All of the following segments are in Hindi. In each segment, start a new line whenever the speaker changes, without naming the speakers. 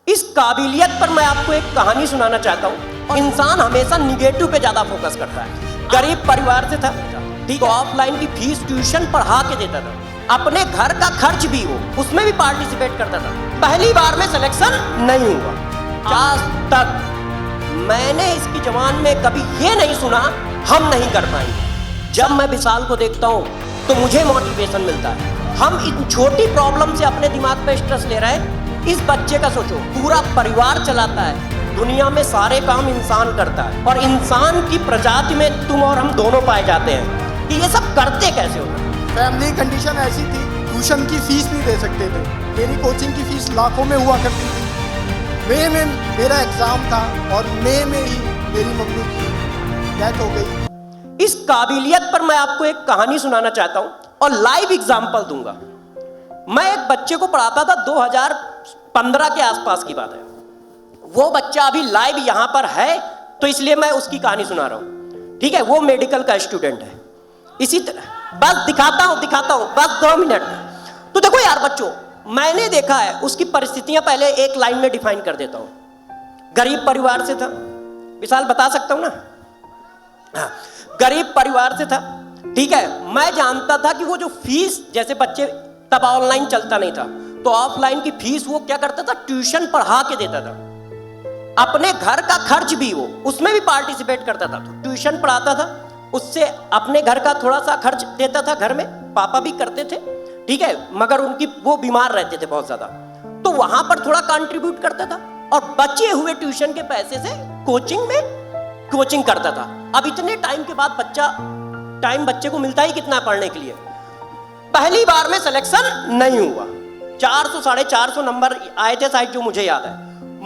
इस काबिलियत पर मैं आपको एक कहानी सुनाना चाहता हूँ। इंसान हमेशा निगेटिव पे ज्यादा फोकस करता है। गरीब परिवार से था, ठीक, ऑफलाइन की फीस ट्यूशन पढ़ा के देता था, अपने घर का खर्च भी हो उसमें भी पार्टिसिपेट करता था। पहली बार में सिलेक्शन नहीं हुआ। आज तक मैंने इसकी जबान में कभी ये नहीं सुना हम नहीं कर पाएंगे। जब मैं विशाल को देखता हूँ तो मुझे मोटिवेशन मिलता है। हम इन छोटी प्रॉब्लम से अपने दिमाग पे स्ट्रेस ले रहे हैं। इस बच्चे का सोचो, पूरा परिवार चलाता है, दुनिया में सारे काम इंसान करता है और इंसान की प्रजाति में तुम और हम दोनों पाए जाते हैं कि ये सब करते कैसे हो।
फैमिली कंडीशन ऐसी थी, ट्यूशन की फीस नहीं दे सकते थे। मेरी कोचिंग की फीस लाखों में हुआ करती थी। मई में मेरा एग्जाम था और मई में ही मेरी मम्मी की डेथ हो गई।
इस काबिलियत पर मैं आपको एक कहानी सुनाना चाहता हूं और लाइव एग्जाम्पल दूंगा। मैं एक बच्चे को पढ़ाता था, 2015 के आसपास की बात है। वो बच्चा अभी लाइव यहां पर है तो इसलिए मैं उसकी कहानी सुना रहा हूं, ठीक है। वो मेडिकल का स्टूडेंट है। इसी तरह बस दिखाता हूं बस 2 मिनट। तो देखो यार बच्चों, मैंने देखा है उसकी परिस्थितियां पहले एक लाइन में डिफाइन कर देता हूं। गरीब परिवार से था, विशाल बता सकता हूं ना, हाँ, गरीब परिवार से था, ठीक है। मैं जानता था कि वो जो फीस, जैसे बच्चे तब ऑनलाइन चलता नहीं था तो ऑफलाइन की फीस वो क्या करता था, ट्यूशन पढ़ा के देता था। अपने घर का खर्च भी वो उसमें भी पार्टिसिपेट करता था। तो ट्यूशन पढ़ाता था, उससे अपने घर का थोड़ा सा खर्च देता था। घर में पापा भी करते थे, ठीक है, मगर उनकी वो बीमार रहते थे बहुत ज्यादा, तो वहां पर थोड़ा कंट्रीब्यूट करता था और बचे हुए ट्यूशन के पैसे से कोचिंग करता था। अब इतने टाइम के बाद बच्चे को मिलता ही कितना पढ़ने के लिए। पहली बार में सिलेक्शन नहीं हुआ, 400 450 नंबर आए थे शायद, जो मुझे याद है।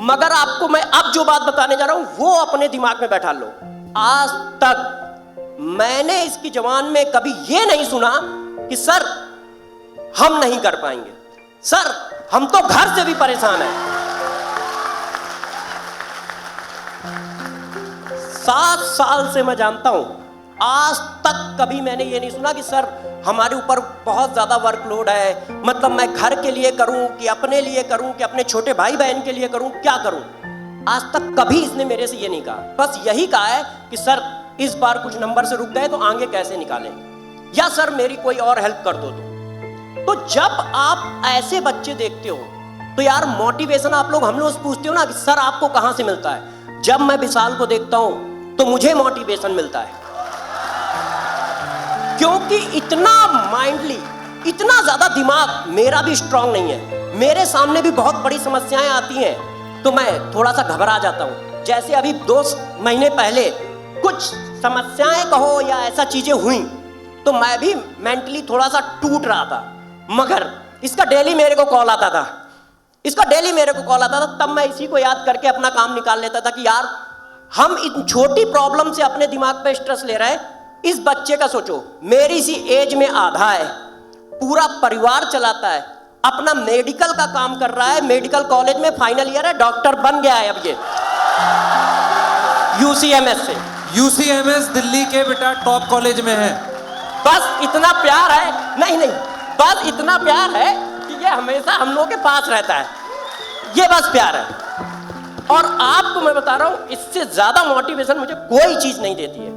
मगर आपको मैं अब जो बात बताने जा रहा हूं वो अपने दिमाग में बैठा लो। आज तक मैंने इसकी जबान में कभी ये नहीं सुना कि सर हम नहीं कर पाएंगे, सर हम तो घर से भी परेशान हैं। 7 साल से मैं जानता हूं, आज तक कभी मैंने ये नहीं सुना कि सर हमारे ऊपर बहुत ज्यादा वर्कलोड है, मतलब मैं घर के लिए करूं कि अपने लिए करूं कि अपने छोटे भाई बहन के लिए करूं, क्या करूं। आज तक कभी इसने मेरे से ये नहीं कहा। बस यही कहा है कि सर इस बार कुछ नंबर से रुक गए तो आगे कैसे निकालें, या सर मेरी कोई और हेल्प कर दो। तो जब आप ऐसे बच्चे देखते हो तो यार मोटिवेशन आप लोग, हम लोग पूछते हो ना कि सर आपको कहां से मिलता है। जब मैं विशाल को देखता हूं तो मुझे मोटिवेशन मिलता है, क्योंकि इतना माइंडली, इतना ज्यादा दिमाग मेरा भी स्ट्रांग नहीं है। मेरे सामने भी बहुत बड़ी समस्याएं आती हैं तो मैं थोड़ा सा घबरा जाता हूं। जैसे अभी 2 महीने पहले कुछ समस्याएं कहो या ऐसा चीजें हुई तो मैं भी मेंटली थोड़ा सा टूट रहा था। मगर इसका डेली मेरे को कॉल आता था, तब मैं इसी को याद करके अपना काम निकाल लेता था कि यार हम इन छोटी प्रॉब्लम से अपने दिमाग पे स्ट्रेस ले रहे हैं। इस बच्चे का सोचो, मेरी सी एज में आधा है, पूरा परिवार चलाता है, अपना मेडिकल का काम कर रहा है, मेडिकल कॉलेज में फाइनल ईयर है, डॉक्टर बन गया है अब ये यूसीएमएस से।
यूसीएमएस दिल्ली के बेटा टॉप कॉलेज में है।
बस इतना प्यार है, नहीं बस इतना प्यार है कि ये हमेशा हम लोगों के पास रहता है, ये बस प्यार है। और आपको मैं बता रहा हूं, इससे ज्यादा मोटिवेशन मुझे कोई चीज नहीं देती है,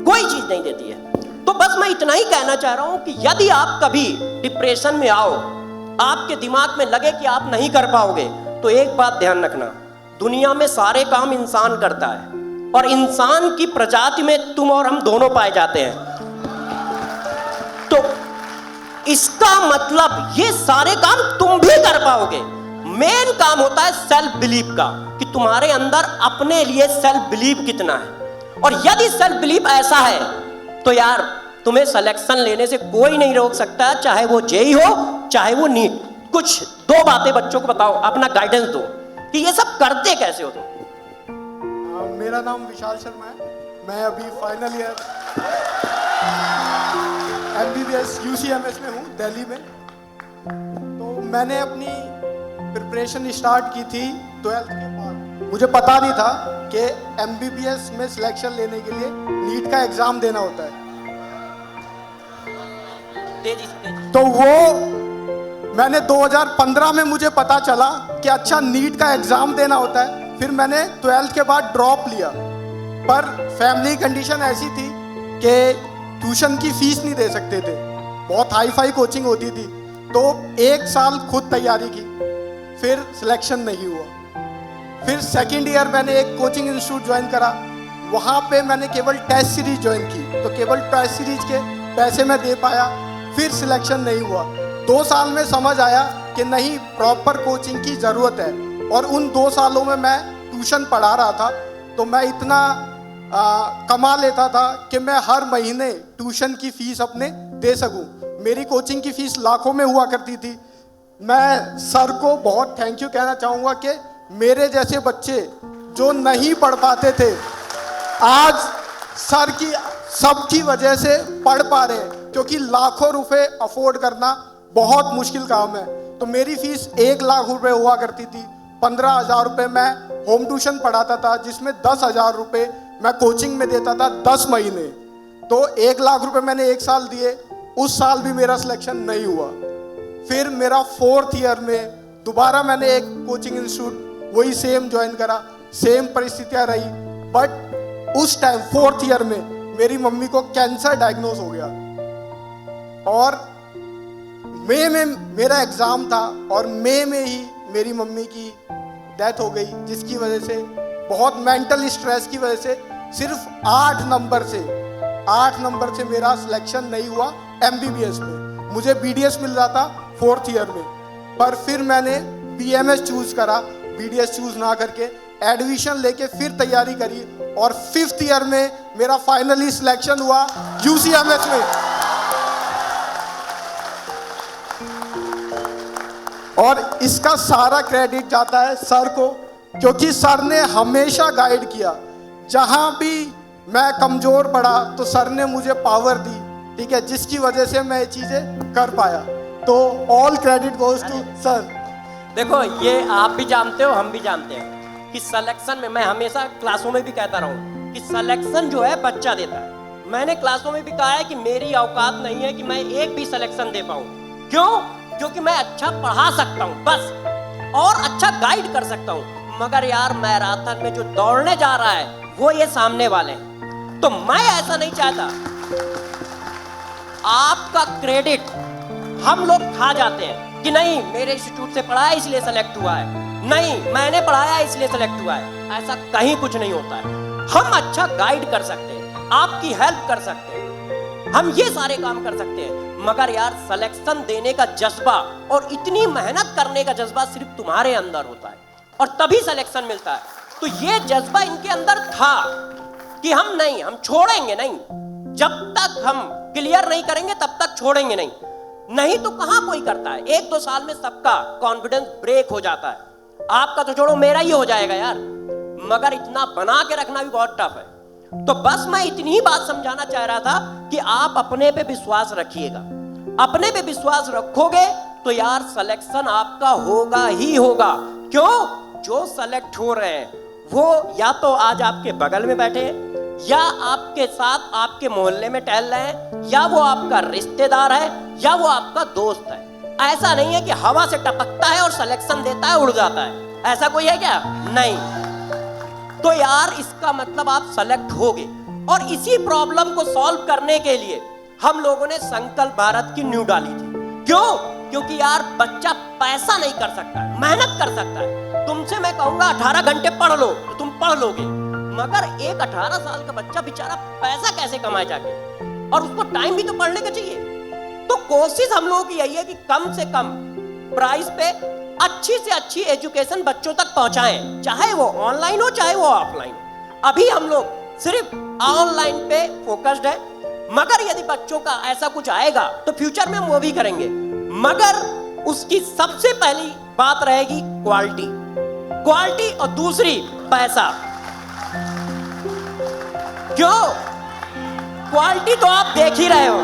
कोई चीज नहीं देती है। तो बस मैं इतना ही कहना चाह रहा हूं कि यदि आप कभी डिप्रेशन में आओ, आपके दिमाग में लगे कि आप नहीं कर पाओगे, तो एक बात ध्यान रखना, दुनिया में सारे काम इंसान करता है और इंसान की प्रजाति में तुम और हम दोनों पाए जाते हैं। तो इसका मतलब ये सारे काम तुम भी कर पाओगे। मेन काम होता है सेल्फ बिलीफ का, कि तुम्हारे अंदर अपने लिए सेल्फ बिलीफ कितना है। और यदि सेल्फ बिलीफ ऐसा है तो यार तुम्हें सिलेक्शन लेने से कोई नहीं रोक सकता, चाहे वो जेई हो चाहे वो नीट। कुछ 2 बातें बच्चों को बताओ, अपना गाइडेंस दो कि ये सब करते कैसे हो तुम।
मेरा नाम विशाल शर्मा है, मैं अभी फाइनल ईयर MBBS UCMS में हूँ दिल्ली में। तो मैंने अपनी प्रिपरेशन स्टार्ट की थी 12th के बाद। मुझे पता नहीं था कि MBBS में सिलेक्शन लेने के लिए नीट का एग्जाम देना होता है। तो वो मैंने 2015 में मुझे पता चला कि अच्छा नीट का एग्ज़ाम देना होता है। फिर मैंने 12th के बाद ड्रॉप लिया, पर फैमिली कंडीशन ऐसी थी कि ट्यूशन की फीस नहीं दे सकते थे, बहुत हाई फाई कोचिंग होती थी। तो 1 साल खुद तैयारी की, फिर सिलेक्शन नहीं हुआ। फिर सेकेंड ईयर मैंने एक कोचिंग इंस्टीट्यूट ज्वाइन करा, वहाँ पे मैंने केवल टेस्ट सीरीज ज्वाइन की, तो केवल टेस्ट सीरीज के पैसे मैं दे पाया, फिर सिलेक्शन नहीं हुआ। 2 साल में समझ आया कि नहीं, प्रॉपर कोचिंग की ज़रूरत है। और उन 2 सालों में मैं ट्यूशन पढ़ा रहा था, तो मैं इतना कमा लेता था कि मैं हर महीने ट्यूशन की फ़ीस अपने दे सकूं। मेरी कोचिंग की फ़ीस लाखों में हुआ करती थी। मैं सर को बहुत थैंक यू कहना चाहूँगा कि मेरे जैसे बच्चे जो नहीं पढ़ पाते थे, आज सर की सबकी वजह से पढ़ पा रहे हैं, क्योंकि लाखों रुपए अफोर्ड करना बहुत मुश्किल काम है। तो मेरी फ़ीस 1 लाख रुपए हुआ करती थी। 15,000 रुपये मैं होम ट्यूशन पढ़ाता था, जिसमें 10,000 रुपये मैं कोचिंग में देता था 10 महीने। तो 1 लाख रुपये मैंने 1 साल दिए, उस साल भी मेरा सिलेक्शन नहीं हुआ। फिर मेरा 4th ईयर में दोबारा मैंने एक कोचिंग इंस्टीट्यूट वही सेम ज्वाइन करा, सेम परिस्थितियाँ रही। बट उस टाइम 4th ईयर में मेरी मम्मी को कैंसर डायग्नोज हो गया, और मई में मेरा एग्ज़ाम था, और मई में ही मेरी मम्मी की डेथ हो गई, जिसकी वजह से बहुत मेंटल स्ट्रेस की वजह से सिर्फ 8 नंबर से मेरा सिलेक्शन नहीं हुआ MBBS में। मुझे BDS मिल रहा था 4th ईयर में, पर फिर मैंने BMS चूज़ करा, BDS चूज़ ना करके एडमिशन लेके फिर तैयारी करी, और 5th ईयर में मेरा फाइनली सिलेक्शन हुआ UCMS में। और इसका सारा क्रेडिट जाता है सर को, क्योंकि सर ने हमेशा गाइड किया। जहाँ भी मैं कमज़ोर पड़ा तो सर ने मुझे पावर दी, ठीक है, जिसकी वजह से मैं ये चीज़ें कर पाया। तो all credit goes to sir.
देखो, ये आप भी जानते हो, हम भी जानते हैं कि सिलेक्शन में, मैं हमेशा क्लासों में भी कहता रहूँ कि सिलेक्शन जो है बच्चा देता है। मैंने क्लासों में भी कहा है कि मेरी औकात नहीं है कि मैं एक भी सिलेक्शन दे पाऊँ। क्यों? क्योंकि मैं अच्छा पढ़ा सकता हूँ बस, और अच्छा गाइड कर सकता हूँ। मगर यार, मैराथन में जो दौड़ने जा रहा है वो ये सामने वाले हैं। तो मैं ऐसा नहीं चाहता आपका क्रेडिट हम लोग खा जाते हैं कि नहीं, मेरे इंस्टीट्यूट से पढ़ाया इसलिए सेलेक्ट हुआ है, नहीं मैंने पढ़ाया इसलिए सेलेक्ट हुआ है। ऐसा कहीं कुछ नहीं होता है। हम अच्छा गाइड कर सकते हैं, आपकी हेल्प कर सकते हैं, हम ये सारे काम कर सकते हैं। मगर यार, सिलेक्शन देने का जज्बा और इतनी मेहनत करने का जज्बा सिर्फ तुम्हारे अंदर होता है, और तभी सिलेक्शन मिलता है। तो ये जज्बा इनके अंदर था कि हम छोड़ेंगे नहीं, जब तक हम क्लियर नहीं करेंगे तब तक छोड़ेंगे नहीं। नहीं तो कहां कोई करता है। 1-2 साल में सबका कॉन्फिडेंस ब्रेक हो जाता है। आपका तो छोड़ो, मेरा ही हो जाएगा यार, मगर इतना बना के रखना भी बहुत टफ है। तो बस मैं इतनी ही बात समझाना चाह रहा था कि आप अपने पे विश्वास रखिएगा। अपने पे विश्वास रखोगे तो यार सिलेक्शन आपका होगा ही होगा। क्यों? जो सेलेक्ट हो रहे हैं वो या तो आज आपके बगल में बैठे हैं, या आपके साथ आपके मोहल्ले में टहल रहे हैं, या वो आपका रिश्तेदार है, या वो आपका दोस्त है। ऐसा नहीं है कि हवा से टपकता है और सिलेक्शन देता है, उड़ जाता है। ऐसा कोई है क्या? नहीं। तो यार, इसका मतलब आप सेलेक्ट होगे। और इसी प्रॉब्लम को सॉल्व करने के लिए हम लोगों ने संकल्प भारत की नींव डाली थी। क्यों? क्योंकि यार, बच्चा पैसा नहीं कर सकता है, मेहनत कर सकता है। तुमसे मैं कहूंगा 18 घंटे पढ़ लो तो तुम पढ़ लोगे, मगर एक 18 साल का बच्चा बेचारा पैसा कैसे कमाए जाके, और उसको टाइम भी तो पढ़ने का चाहिए। तो कोशिश हम लोगों की यही है कि कम से कम प्राइस पे अच्छी से अच्छी एजुकेशन बच्चों तक पहुंचाएं, चाहे वो ऑनलाइन हो चाहे वो ऑफलाइन। अभी हम लोग सिर्फ ऑनलाइन पे फोकस्ड है, मगर यदि बच्चों का ऐसा कुछ आएगा तो फ्यूचर में हम वो भी करेंगे। मगर उसकी सबसे पहली बात रहेगी क्वालिटी, और दूसरी पैसा। क्यों? क्वालिटी तो आप देख ही रहे हो,